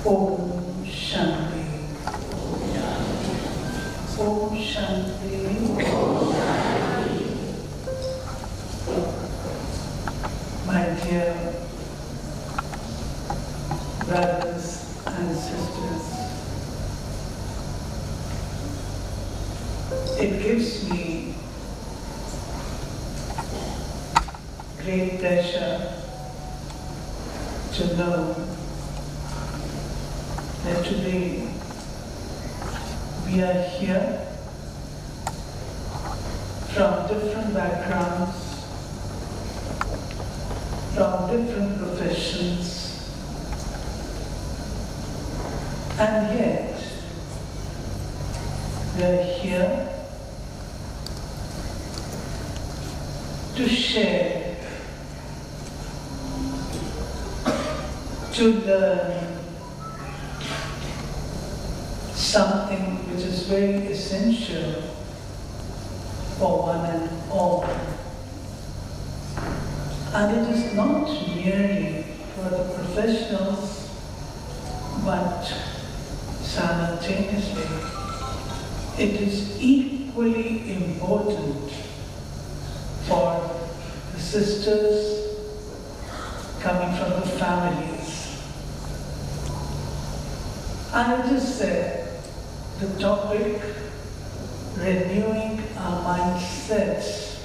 Om Shanti. Om Shanti. My dear brothers and sisters, it gives me great pleasure to know that today we are here from different backgrounds, from different professions, and yet we are here to share, to learn something which is very essential for one and all. And it is not merely for the professionals, but simultaneously, it is equally important for the sisters coming from the families. And it is said, the topic, renewing our mindsets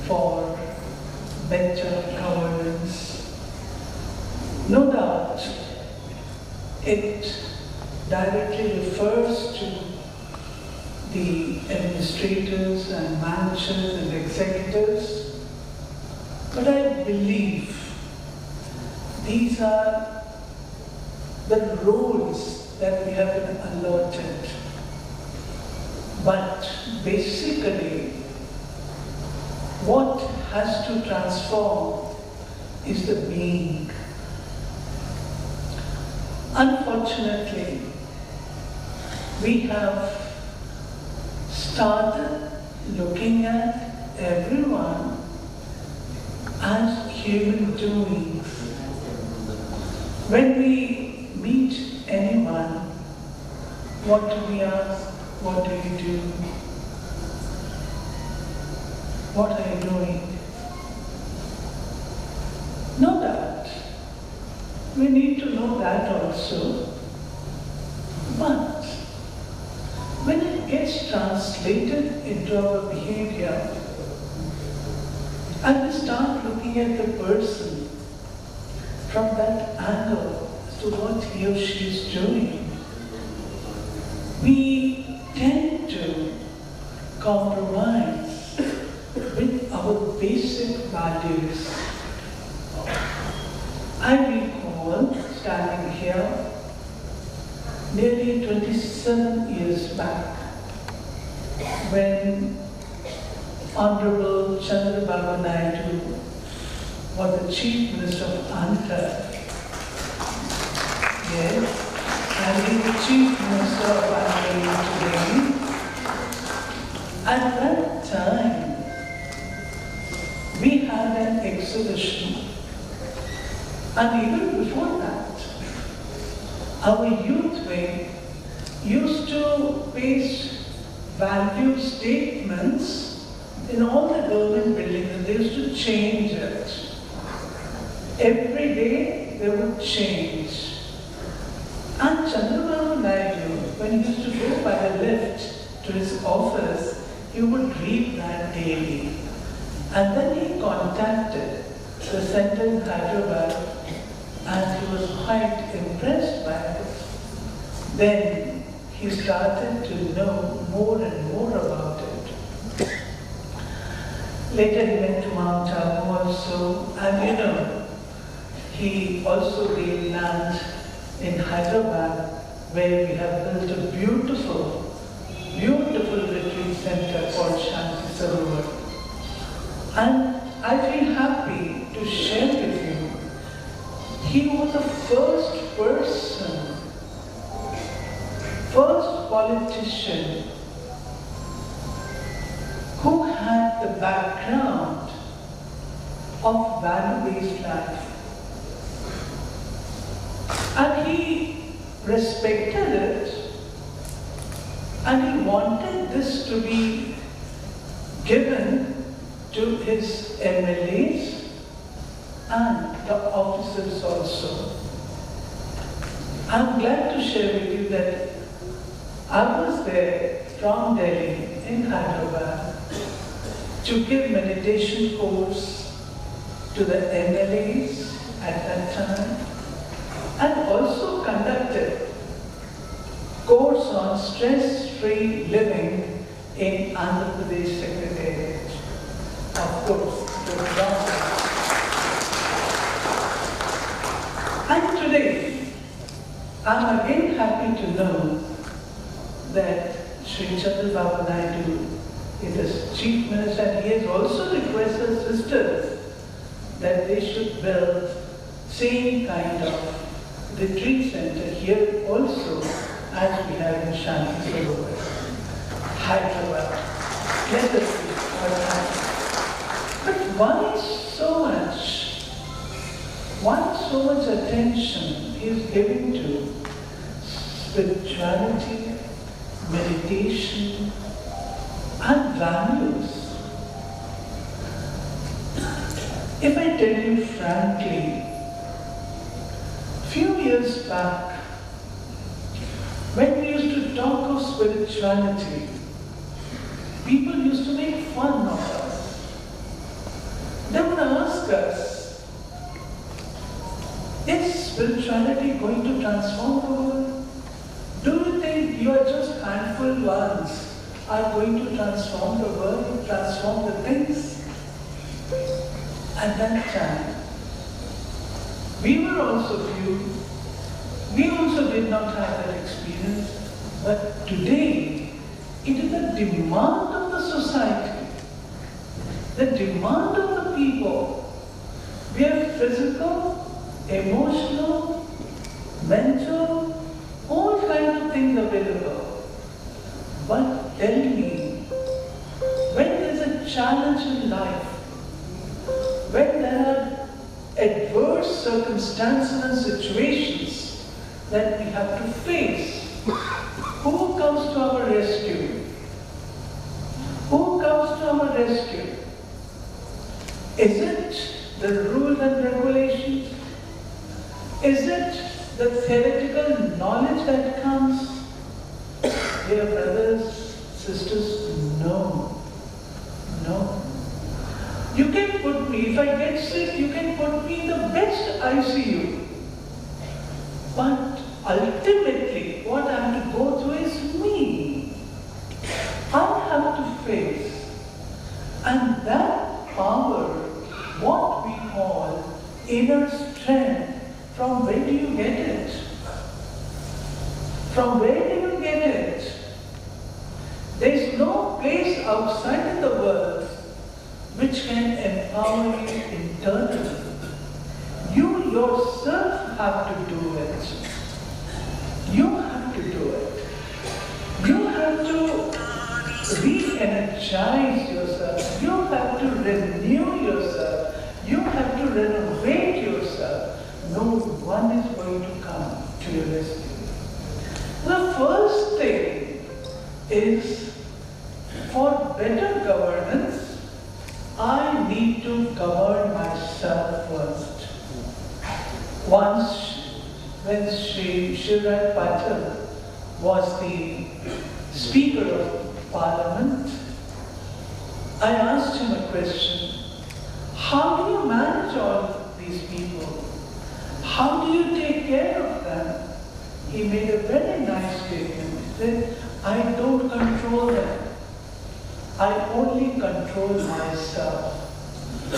for better governance. No doubt, it directly refers to the administrators and managers and executives, but I believe these are the roles that we have been allotted. But basically, what has to transform is the being. Unfortunately, we have started looking at everyone as human beings. When we meet anyone, what do we ask? What do you do? What are you doing? Know that. We need to know that also. But when it gets translated into our behavior, and we start looking at the person from that angle as to what he or she is doing, we tend to compromise with our basic values. I recall standing here nearly 27 years back when Honorable Chandrababu Naidu was the Chief Minister of Andhra. Yes. And he's the Chief Minister of Andhra today. At that time, we had an exhibition. And even before that, our youth wing used to paste value statements in all the government buildings, and they used to change it. Every day, they would change. And Chandrababu Naidu, when he used to go by the lift to his office, he would read that daily. And then he contacted the center in Hyderabad, and he was quite impressed by it. Then he started to know more and more about it. Later he went to Mount Abu also, and he also gained land in Hyderabad, where we have built a beautiful, beautiful retreat center called Shanti Sarovar. And I feel happy to share with you, he was the first person, first politician who had the background of value-based life. And he respected it, and he wanted this to be given to his MLAs and the officers also. I'm glad to share with you that I was there from Delhi in Hyderabad to give meditation course to the MLAs at that time, and also conducted course on stress-free living in Andhra Pradesh Secretariat. Of course, the Brahma. And today, I'm again happy to know that Sri Chandrababu Naidu is the Chief Minister, and he has also requested sisters that they should build same kind of retreat center here also as we have in Shanti Sarovar, Hyderabad. Let us see what happens. But why so much attention is given to spirituality, meditation, and values? If I tell you frankly, few years back, when we used to talk of spirituality, people used to make fun of us. They would ask us, is spirituality going to transform the world? Do you think you are just handful ones are going to transform the world, transform the things? At that time, we were also few. We also did not have that experience. But today, it is the demand of the society, the demand of the people. We have physical, emotional, mental, all kinds of things available. But tell me, when there is a challenge in life, when there are adverse circumstances and situations that we have to face, who comes to our rescue? Who comes to our rescue? Is it the rules and regulations? Is it the theoretical knowledge that comes? Dear brothers, sisters, no. No. You can put me, if I get sick, you can put me in the best ICU. But ultimately, what I have to go through is me. I have to face. And that power, what we call inner strength, from where do you get it? From where do you get it? There is no place outside in the world which can empower you internally. You yourself have to do it. You have to do it. You have to re-energize yourself. You have to renew yourself. You have to renovate yourself. No one is going to come to your rescue. The first thing is, for better governance, I need to govern myself first. Once, when Sri Shivarai Patel was the Speaker of Parliament, I asked him a question. How do you manage all these people? How do you take care of them? He made a very nice statement. He said, I don't control them. I only control myself.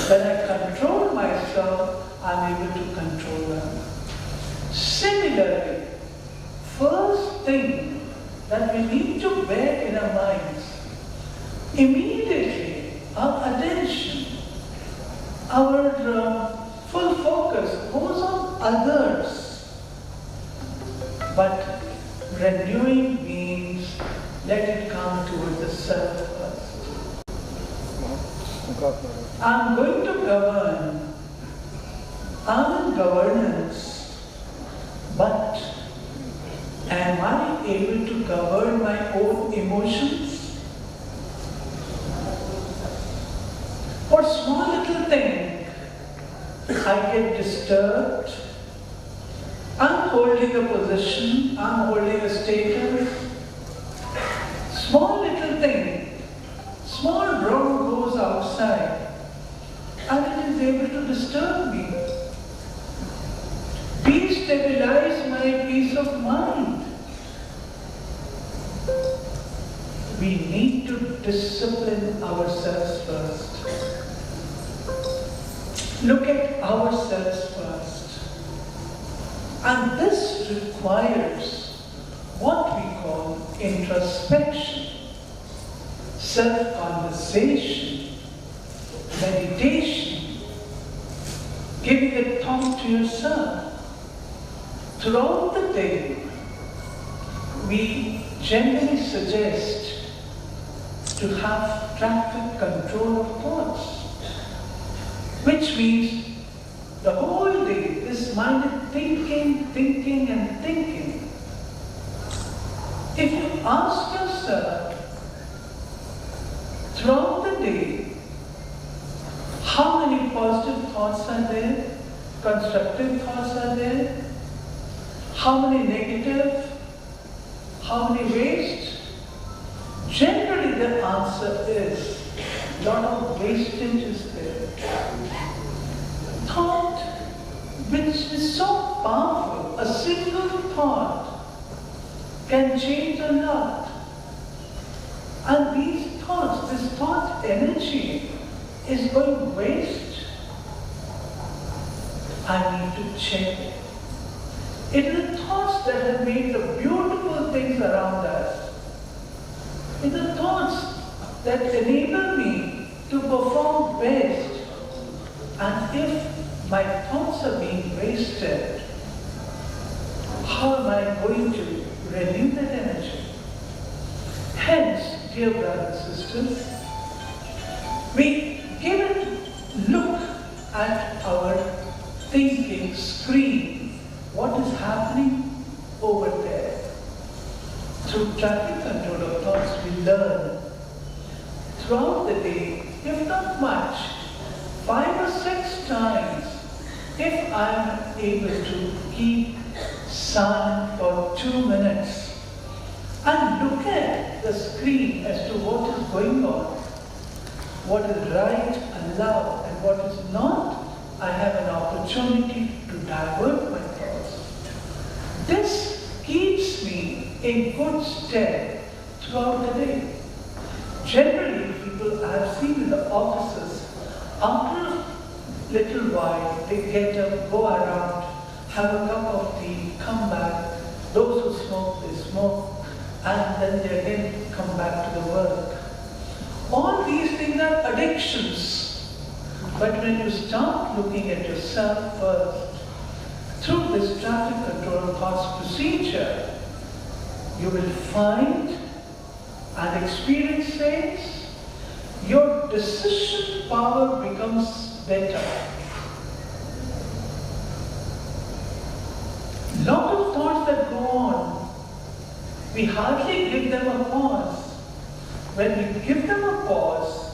When I control myself, I'm able to control them. Similarly, first thing that we need to bear in our minds, immediately our attention, our full focus goes on others. But renewing means let it come towards the self first. I'm going to govern. I'm in governance. But Am I able to govern my own emotions? For small little thing, I get disturbed. I'm holding a position, I'm holding a status. Small little thing, small drone goes outside and it is able to disturb me. Destabilize my peace of mind. We need to discipline ourselves first. Look at ourselves first. And this requires what we call introspection, self-conversation, meditation, giving a thought to yourself. Throughout the day, we generally suggest to have traffic control of thoughts, which means the whole day this mind is thinking, thinking and thinking. If you ask yourself throughout the day, how many positive thoughts are there, constructive thoughts are there, how many negative, how many waste? Generally the answer is, a lot of wastage is there. Thought which is so powerful, a single thought can change a lot. And these thoughts, this thought energy is going waste. I need to check it. It is the thoughts that have made the beautiful things around us. It is the thoughts that enable me to perform best. And if my thoughts are being wasted, how am I going to renew that energy? Hence, dear brothers and sisters, we give a look at our thinking screen. What is happening over there? Through traffic control of thoughts, we learn throughout the day, if not much, 5 or 6 times, if I am able to keep silent for 2 minutes and look at the screen as to what is going on, what is right and allowed and what is not, I have an opportunity to divert my thoughts. This keeps me in good stead throughout the day. Generally, people I have seen in the offices, after a little while, they get up, go around, have a cup of tea, come back. Those who smoke, they smoke, and then they again come back to the work. All these things are addictions. But when you start looking at yourself first, through this traffic control thoughts procedure, you will find and experience says, your decision power becomes better. Lot of thoughts that go on, we hardly give them a pause. When we give them a pause,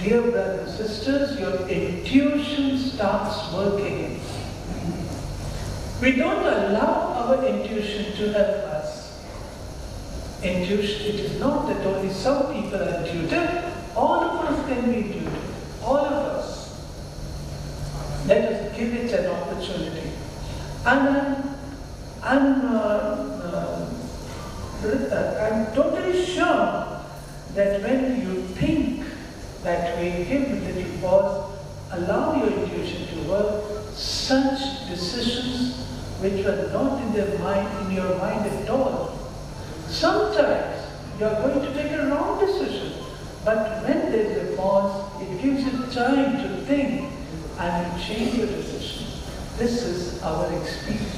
dear brothers and sisters, your intuition starts working. We don't allow our intuition to help us. Intuition, it is not that only some people are intuitive, all of us can be intuitive, all of us. Let us give it an opportunity. And I'm totally sure that when you think that way, give a little pause, allow your intuition to work, such decisions which were not in your mind at all. Sometimes you are going to take a wrong decision, but when there is a pause, it gives you time to think and you change your decision. This is our experience.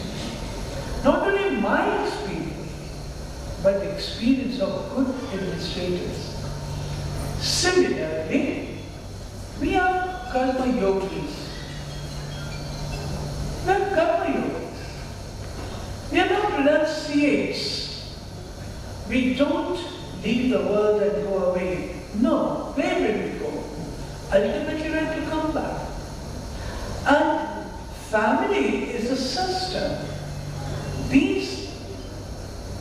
Not only my experience, but the experience of good administrators. Similarly, we are karma yogis. We are karma yogis. We are not renunciates. We don't leave the world and go away. No, where will we go? Ultimately, we have to come back. And family is a system. These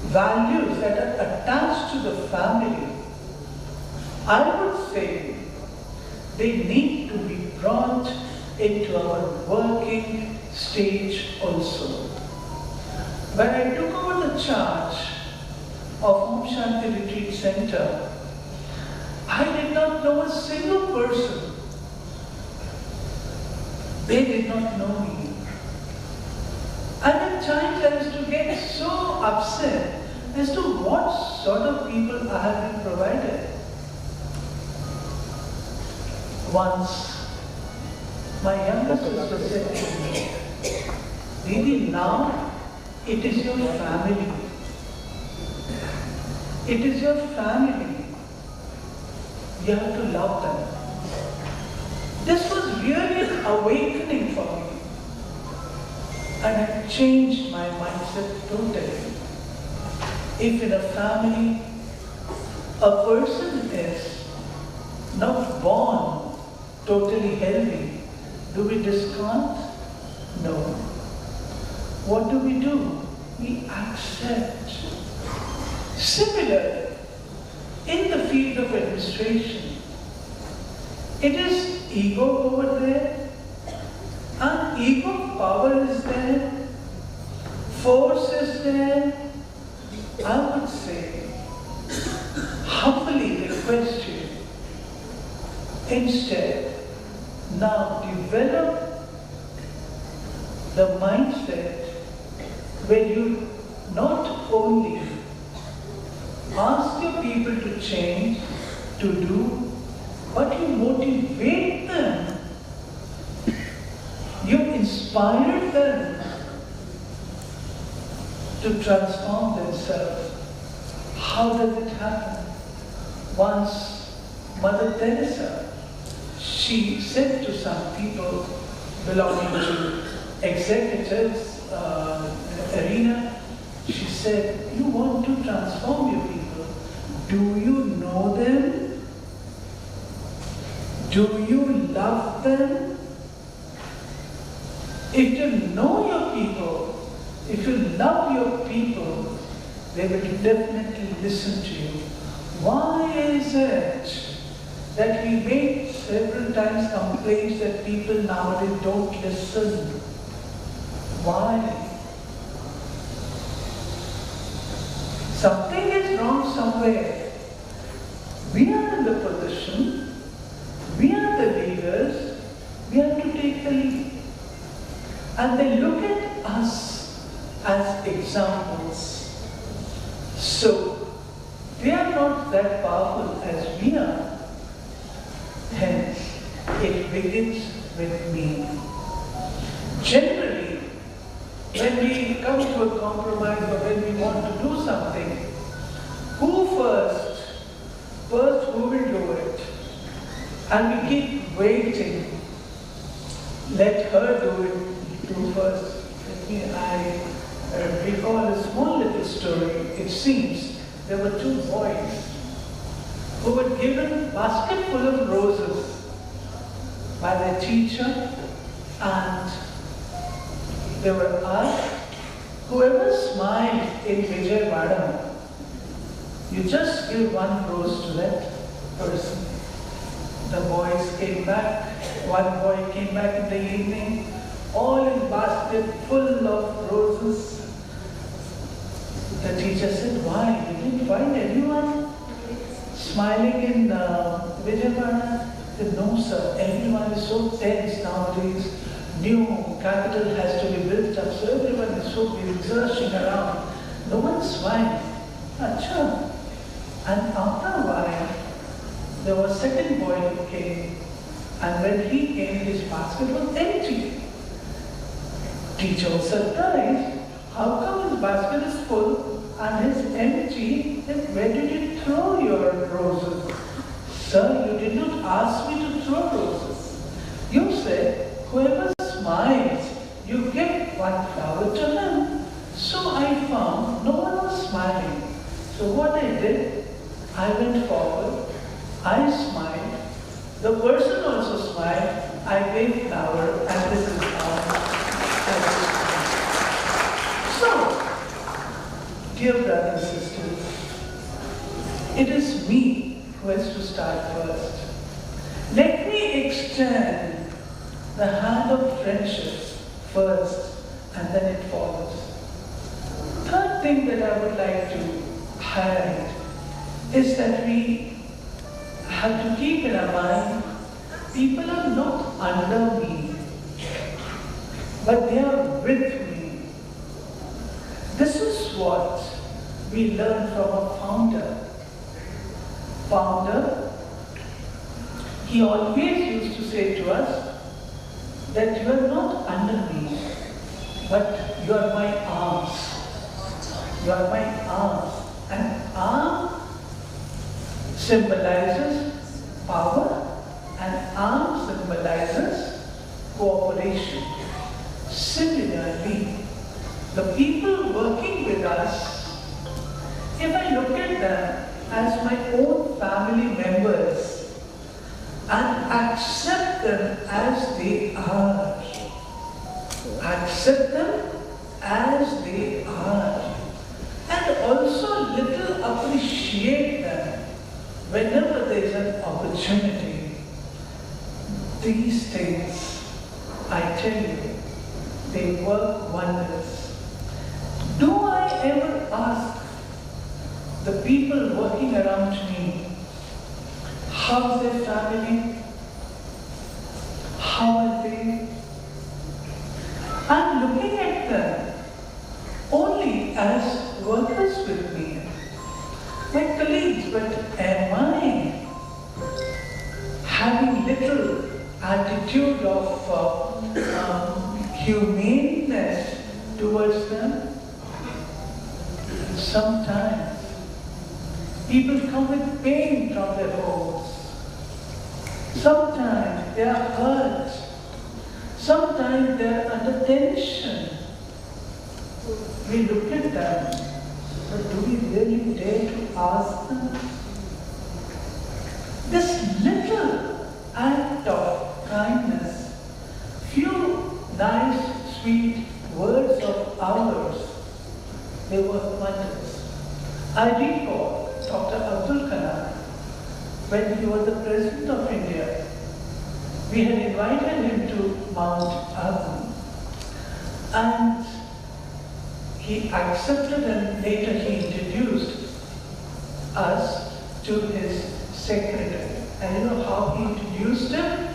values that are attached to the family, I would say, they need to be brought into our working stage also. When I took over the charge of Om Shanti Retreat Center, I did not know a single person. They did not know me. And at times I used to get so upset as to what sort of people I have been provided. Once, my younger sister said to me, Didi, now it is your family. It is your family. You have to love them. This was really an awakening for me. And I changed my mindset totally. If in a family, a person is not born totally healthy, do we discount? No. What do? We accept. Similarly, in the field of administration, it is ego over there, and ego power is there, force is there. I would say, humbly request you, instead, now develop the mindset where you not only ask your people to change, to do, but you motivate them. You inspire them to transform themselves. How does it happen? Once, Mother Teresa, she said to some people belonging to executives arena, she said, you want to transform your people. Do you know them? Do you love them? If you know your people, if you love your people, they will definitely listen to you. Why is it that we make several times complaints that people nowadays don't listen? Why? Something is wrong somewhere. We are in the position, we are the leaders, we have to take the lead. And they look at us as examples. So, they are not that powerful as we are. Hence, it begins with me. Generally, when we come to a compromise or when we want to do something, who first? First, who will do it? And we keep waiting. Let her do it, do first. I recall a small little story. It seems there were two boys who were given a basket full of roses by their teacher, and they were asked, whoever smiled in Vijayawada, you just give one rose to that person. The boys came back. One boy came back in the evening, all in basket full of roses. The teacher said, why? You didn't find anyone smiling in Vijayawada? He said, no sir, everyone is so tense nowadays. New capital has to be built up, so everyone is so busy searching around. No one's smiling. Acha. And after a while, there was a second boy who came, and when he came, his basket was empty. Teacher was surprised. How come his basket is full and his empty? Then where did you throw your roses? Sir, you did not ask me to throw roses. You said, whoever smiles, you give one flower to him. So I found So what I did, I went forward, I smiled, the person also smiled, I gave flower, and this is how I was. So, dear brothers and sisters, it is me who has to start first. Let me extend the hand of friendship first, and then it follows. Third thing that I would like to highlight is that we have to keep in our mind, people are not under me, but they are with me. This is what we learn from a founder. He always used to say to us that you are not under me, but you are my arms. You are my arms. An arm symbolizes power, and arm symbolizes cooperation. Similarly, the people working with us, if I look at them as my own family members and accept them as they are, accept them as they are, and also little appreciate them whenever there is an opportunity. These things, I tell you, they work wonders. Do I ever ask the people working around me, how's their family? How are they? I'm looking at them only as workers with me, my colleagues, but am I having little attitude of humaneness towards them? Sometimes people come with pain from their homes. Sometimes they are hurt. Sometimes they are under tension. We look at them, but do we really dare to ask them? This little act of kindness, few nice, sweet words of ours, they work wonders. I recall Dr. Abdul Kalam, when he was the President of India, we had invited him to Mount Abu, and he accepted, and later he introduced us to his secretary. And you know how he introduced him?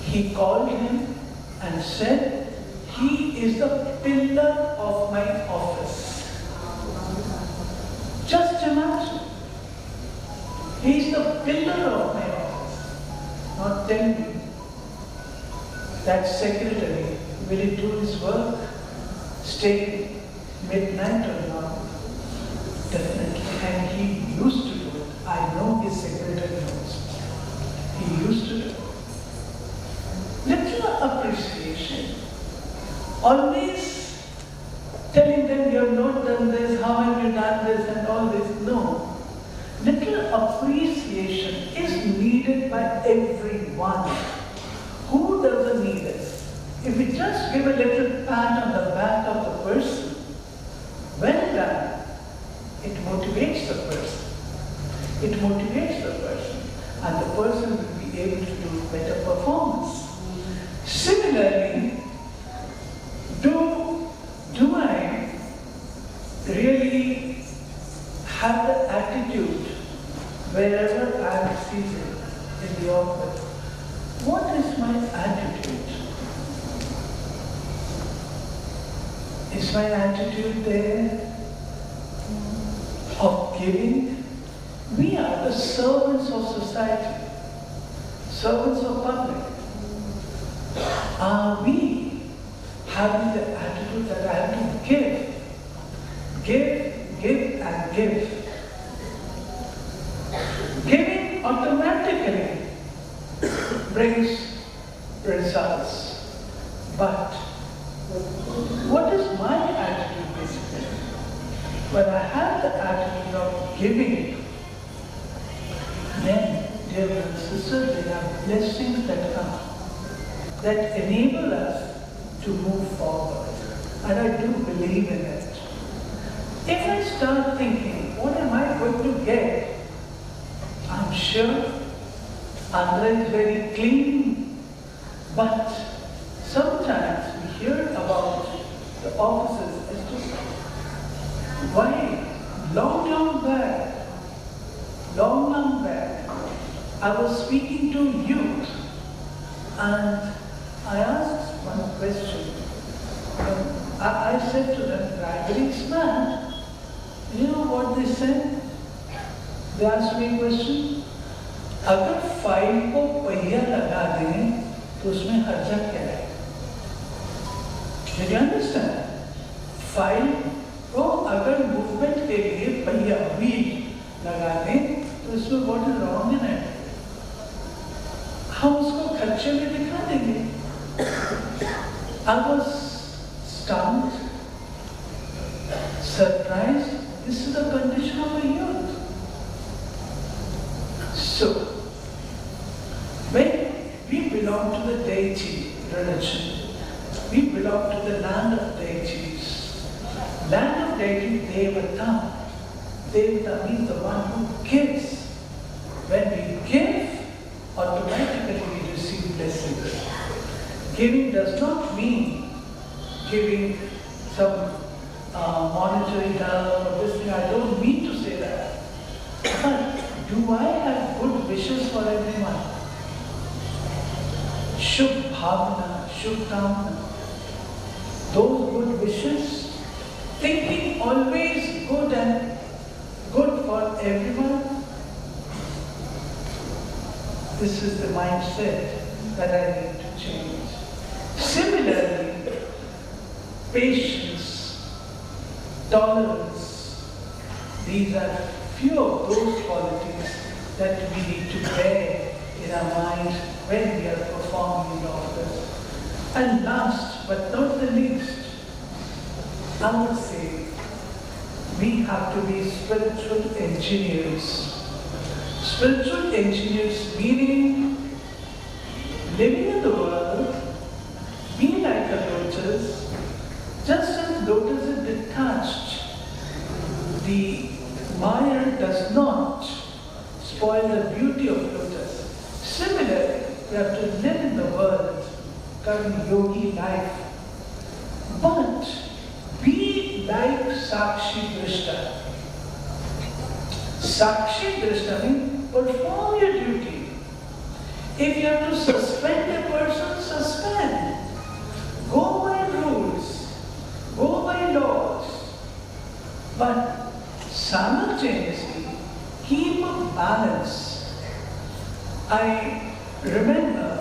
He called him and said, "He is the pillar of my office." Just imagine. He is the pillar of my office. Now tell me, that secretary, will he do his work? Stay midnight or not? Definitely. And he used to do it. I know his secretary knows. He used to do it. Little appreciation. Always telling them you have not done this, how have you done this, and all this. No. Little appreciation is needed by everyone. Who doesn't need it? If we just give a little pat on the back of the person, well done, it motivates the person. It motivates the person, and the person will be able to do better performance. Similarly, do I really have the attitude wherever I am seated in the office? What is my attitude? Is my attitude there of giving? We are the servants of society, servants of public. Are we having the attitude that I have to give? Give, and give. Giving automatically brings results. But what is my attitude basically? when I have the attitude of giving, then, dear brothers and sisters, there are blessings that come, that enable us to move forward. And I do believe in it. If I start thinking, what am I going to get? I'm sure Andhra is very clean, but sometimes we hear about the offices as to why long back, I was speaking to youth and I asked one question. I said to them, very smart. You know what they said? They asked me a question. अगर file को पहिया लगा दें तो उसमें हर्जा क्या है? Did you understand? फाइल को अगर मूवमेंट के लिए पहिया व्हील लगा दें तो उसमें what is wrong in it? हम उसको खर्चे में दिखा देंगे. I was stunned, surprised. This is the condition of a youth. So, when we belong to the deity religion, we belong to the land of deities. Land of deity, Devata. Devata means the one who gives. When we give, automatically we receive blessings. Giving does not mean giving some monetary help or this thing. I don't mean to say that. But do I have good wishes for everyone? Shubh bhavna, shubh kamna. Those good wishes, thinking always good and good for everyone. This is the mindset that I need to change. Similarly, patience, tolerance, these are few of those qualities that we need to bear in our minds when we are performing the office. And last but not the least, I would say we have to be spiritual engineers. Spiritual engineers meaning living in the world, be like a lotus, just as lotus is detached. The Maya does not spoil the beauty of lotus. Similarly, we have to live in the world, carrying yogi life, but be like Sakshi Drishta. Sakshi Drishta means perform your duty. If you have to suspend a person, suspend. Go by rules, go by laws, but simultaneously keep a balance. I remember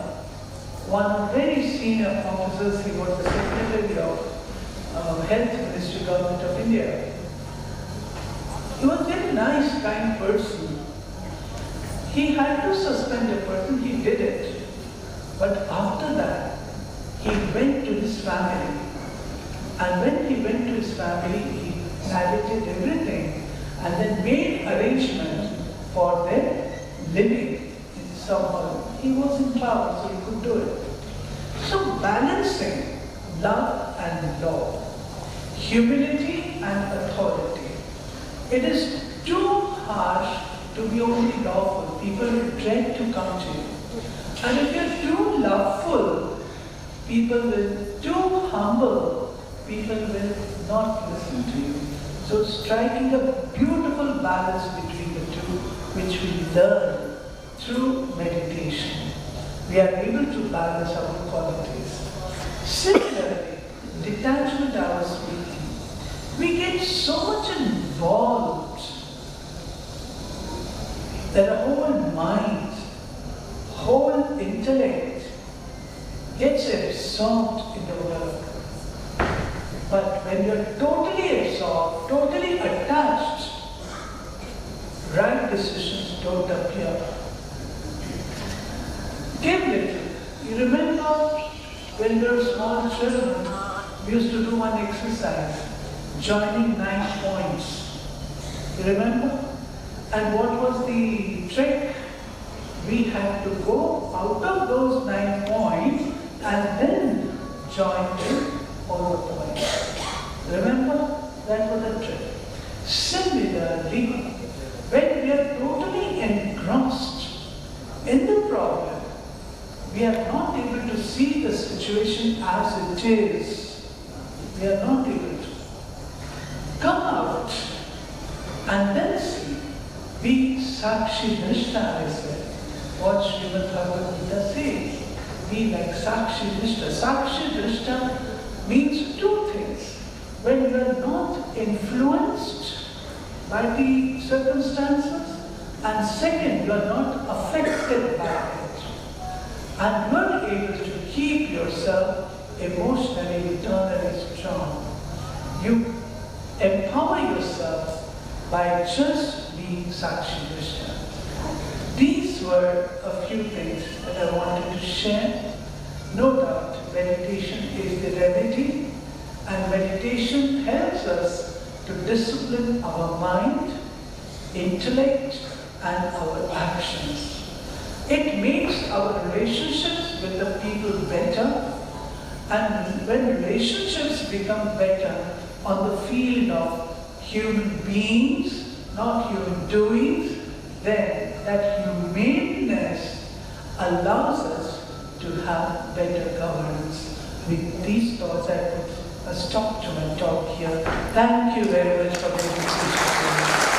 one very senior officer, he was the Secretary of Health Ministry, Government of India. He was a very nice, kind person. He had to suspend a person, he did it. But after that, he went to his family. And when he went to his family, he narrated everything and then made arrangements for their living in somehow. He was in power, so he could do it. So balancing love and law, humility and authority. It is too harsh to be only lawful. People will dread to come to you. And if you're too loveful, people will too humble, people will not listen to you. So striking a beautiful balance between the two, which we learn through meditation. We are able to balance our qualities. Similarly, detachment I was speaking. We get so much involved that our whole mind, whole intellect gets absorbed in the work. But when you're totally absorbed, totally attached, right decisions don't appear. Give little. You remember when we were small children, we used to do one exercise, joining 9 points. You remember? And what was the trick? We had to go out of those 9 points and then join with all the points. Remember? That was the trick. Similarly, when we are totally engrossed in the problem, we are not able to see the situation as it is. We are not able to come out and then see. Be Sakshi Drishta, I said. What Srimad Bhagavad Gita says. Be like Sakshi Drishta. Sakshi Drishta means 2 things. When you are not influenced by the circumstances, and second, you are not affected by it. And you are able to keep yourself emotionally, eternally strong. You empower yourself by just being Sakshi Drishta. These were a few things that I wanted to share. No doubt, meditation is the remedy, and meditation helps us to discipline our mind, intellect, and our actions. It makes our relationships with the people better, and when relationships become better on the field of human beings, not human doings, then that humaneness allows us to have better governance. With these thoughts, I put a stop to my talk here. Thank you very much for being with me.